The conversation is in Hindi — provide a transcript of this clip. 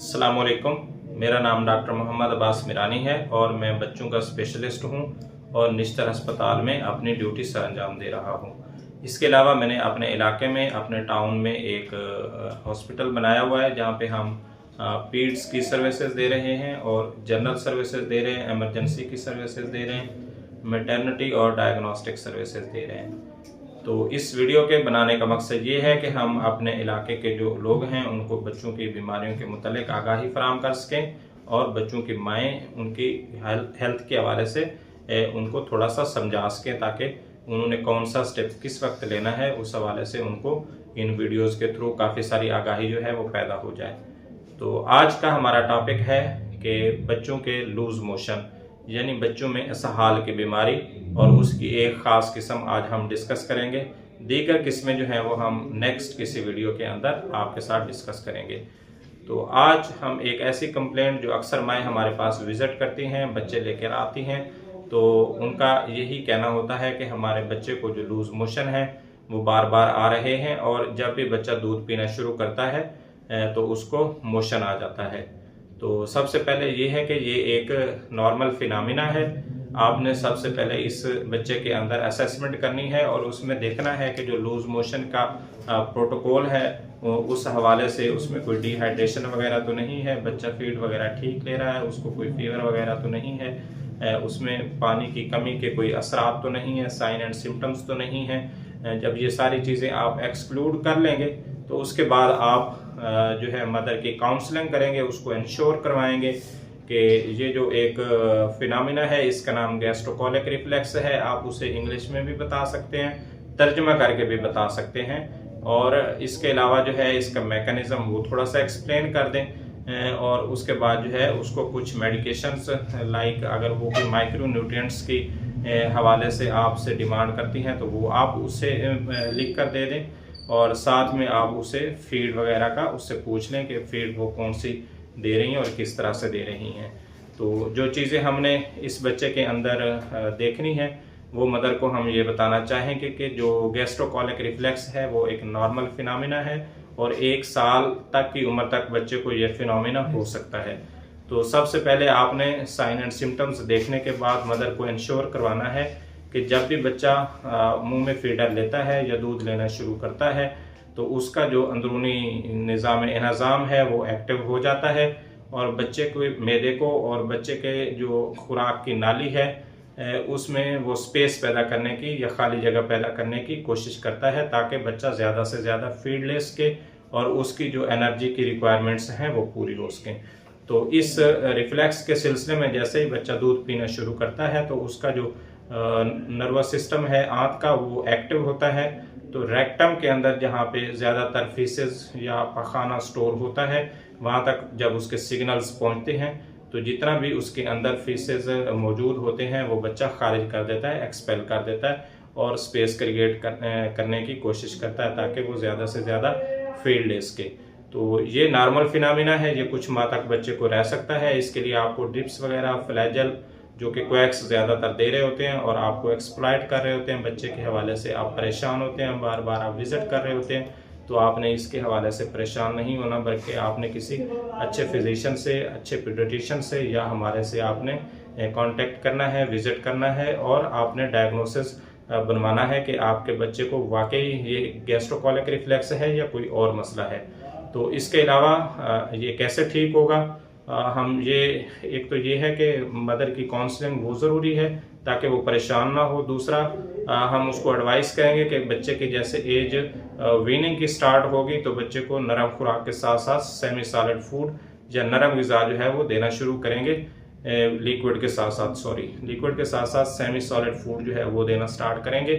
अस्सलामुअलैकुम। मेरा नाम डॉक्टर मोहम्मद अब्बास मिरानी है और मैं बच्चों का स्पेशलिस्ट हूं और निश्तर अस्पताल में अपनी ड्यूटी सर अंजाम दे रहा हूं। इसके अलावा मैंने अपने इलाके में अपने टाउन में एक हॉस्पिटल बनाया हुआ है जहां पे हम पीड्स की सर्विसेज दे रहे हैं और जनरल सर्विसेज दे रहे हैं, एमरजेंसी की सर्विसेज दे रहे हैं, मैटरनिटी और डायग्नोस्टिक सर्विसेज दे रहे हैं। तो इस वीडियो के बनाने का मकसद ये है कि हम अपने इलाके के जो लोग हैं उनको बच्चों की बीमारियों के मुतालिक आगाही फराहम कर सकें और बच्चों की माएँ उनकी हेल्थ के हवाले से उनको थोड़ा सा समझा सकें ताकि उन्होंने कौन सा स्टेप किस वक्त लेना है उस हवाले से उनको इन वीडियोस के थ्रू काफ़ी सारी आगाही जो है वो पैदा हो जाए। तो आज का हमारा टॉपिक है कि बच्चों के लूज मोशन यानी बच्चों में इसहाल की बीमारी और उसकी एक ख़ास किस्म आज हम डिस्कस करेंगे। दीगर किस्में जो हैं वो हम नेक्स्ट किसी वीडियो के अंदर आपके साथ डिस्कस करेंगे। तो आज हम एक ऐसी कंप्लेंट जो अक्सर माएँ हमारे पास विज़िट करती हैं, बच्चे लेकर आती हैं, तो उनका यही कहना होता है कि हमारे बच्चे को जो लूज़ मोशन है वो बार बार आ रहे हैं और जब भी बच्चा दूध पीना शुरू करता है तो उसको मोशन आ जाता है। तो सबसे पहले ये है कि ये एक नॉर्मल फिनोमिना है। आपने सबसे पहले इस बच्चे के अंदर असेसमेंट करनी है और उसमें देखना है कि जो लूज मोशन का प्रोटोकॉल है उस हवाले से उसमें कोई डिहाइड्रेशन वगैरह तो नहीं है, बच्चा फीड वगैरह ठीक ले रहा है, उसको कोई फीवर वगैरह तो नहीं है, उसमें पानी की कमी के कोई असरात तो नहीं है, साइन एंड सिम्टम्स तो नहीं है। जब ये सारी चीज़ें आप एक्सक्लूड कर लेंगे तो उसके बाद आप जो है मदर की काउंसलिंग करेंगे, उसको इंश्योर करवाएंगे कि ये जो एक फिनोमिना है इसका नाम गैस्ट्रोकोलिक रिफ्लेक्स है। आप उसे इंग्लिश में भी बता सकते हैं, तर्जुमा करके भी बता सकते हैं और इसके अलावा जो है इसका मैकेनिज्म वो थोड़ा सा एक्सप्लेन कर दें और उसके बाद जो है उसको कुछ मेडिकेशंस लाइक अगर वो कोई माइक्रो न्यूट्रिएंट्स की हवाले से आपसे डिमांड करती हैं तो वो आप उसे लिख कर दे दें और साथ में आप उसे फीड वगैरह का उससे पूछ लें कि फीड वो कौन सी दे रही हैं और किस तरह से दे रही हैं। तो जो चीज़ें हमने इस बच्चे के अंदर देखनी है वो मदर को हम ये बताना चाहेंगे कि जो गैस्ट्रोकोलिक रिफ्लेक्स है वो एक नॉर्मल फिनोमिना है और 1 साल तक की उम्र तक बच्चे को ये फिनोमिना हो सकता है। तो सबसे पहले आपने साइन एंड सिम्टम्स देखने के बाद मदर को इंश्योर करवाना है कि जब भी बच्चा मुंह में फीडर लेता है या दूध लेना शुरू करता है तो उसका जो अंदरूनी निज़ाम इंतज़ाम है वो एक्टिव हो जाता है और बच्चे के मैदे को और बच्चे के जो खुराक की नाली है उसमें वो स्पेस पैदा करने की या खाली जगह पैदा करने की कोशिश करता है ताकि बच्चा ज़्यादा से ज़्यादा फीड ले सके और उसकी जो एनर्जी की रिक्वायरमेंट्स हैं वो पूरी हो सकें। तो इस रिफ्लेक्स के सिलसिले में जैसे ही बच्चा दूध पीना शुरू करता है तो उसका जो नर्वस सिस्टम है आंत का वो एक्टिव होता है। तो रेक्टम के अंदर जहाँ पे ज़्यादातर फीसेस या पखाना स्टोर होता है वहाँ तक जब उसके सिग्नल्स पहुँचते हैं तो जितना भी उसके अंदर फीसेस मौजूद होते हैं वो बच्चा खारिज कर देता है, एक्सपेल कर देता है और स्पेस क्रिएट करने की कोशिश करता है ताकि वो ज़्यादा से ज़्यादा फीड ले सके। तो ये नॉर्मल फिनोमिना है, ये कुछ माह तक बच्चे को रह सकता है। इसके लिए आपको ड्रिप्स वगैरह फ्लैजेल जो कि कोएक्स ज़्यादातर दे रहे होते हैं और आपको एक्सप्लॉइट कर रहे होते हैं, बच्चे के हवाले से आप परेशान होते हैं, बार बार आप विज़िट कर रहे होते हैं, तो आपने इसके हवाले से परेशान नहीं होना बल्कि आपने किसी अच्छे फिजिशियन से, अच्छे पीडियाट्रिशियन से या हमारे से आपने कांटेक्ट करना है, विज़िट करना है और आपने डायग्नोसिस बनवाना है कि आपके बच्चे को वाकई ये गैस्ट्रोकोलिक रिफ्लेक्स है या कोई और मसला है। तो इसके अलावा ये कैसे ठीक होगा, हम ये एक तो ये है कि मदर की काउंसलिंग वो ज़रूरी है ताकि वो परेशान ना हो। दूसरा हम उसको एडवाइस करेंगे कि बच्चे की जैसे एज वीनिंग की स्टार्ट होगी तो बच्चे को नरम खुराक के साथ साथ सेमी सॉलिड फूड या नरम ग़िज़ा जो है वो देना शुरू करेंगे, लिक्विड के साथ साथ सेमी सॉलिड फूड जो है वो देना स्टार्ट करेंगे